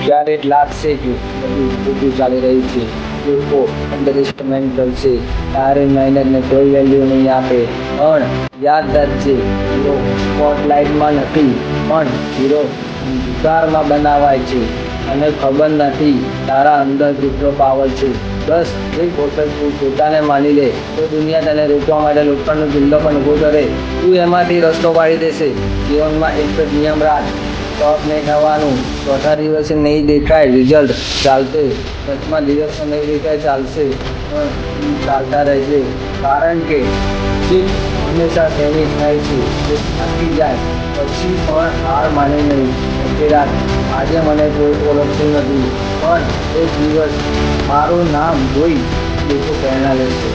ત્યારે જ લાગશે કે બધું ખોટું ચાલી રહ્યું છે. લોકો અંડરએસ્ટિમેટ કરશે, તારી મહેનતને કોઈ વેલ્યુ નહીં આપે. પણ યાદ રાખજે, હીરો સ્પોટલાઇટમાં નથી, પણ હીરો વિચારમાં બનાવાય છે. અને ખબર નથી તારા અંદર કેટલો પાવર છે. બસ એક વખત તું પોતાને માની લે તો દુનિયા તને રોકવા માટે લોખંડનો કિલ્લો પણ ઊભો કરે. તું એમાંથી રસ્તો પાડી દેશે. જીવનમાં એક જ નિયમ રાખ, સ્ટોપ નહીં થવાનું. ચોથા દિવસે નહીં દેખાય રિઝલ્ટ, ચાલશે. 10મા દિવસે નહીં દેખાય, ચાલશે. પણ તું ચાલતા રહેજે, કારણ કે જીત હંમેશા તેની થાય છે જે થાકી જાય પછી પણ હાર માને નહીં. રાત આજે મને કોઈ ઓળખતું નથી, પણ એક દિવસ મારું નામ જોઈ લોકો પ્રેરણા લેશે.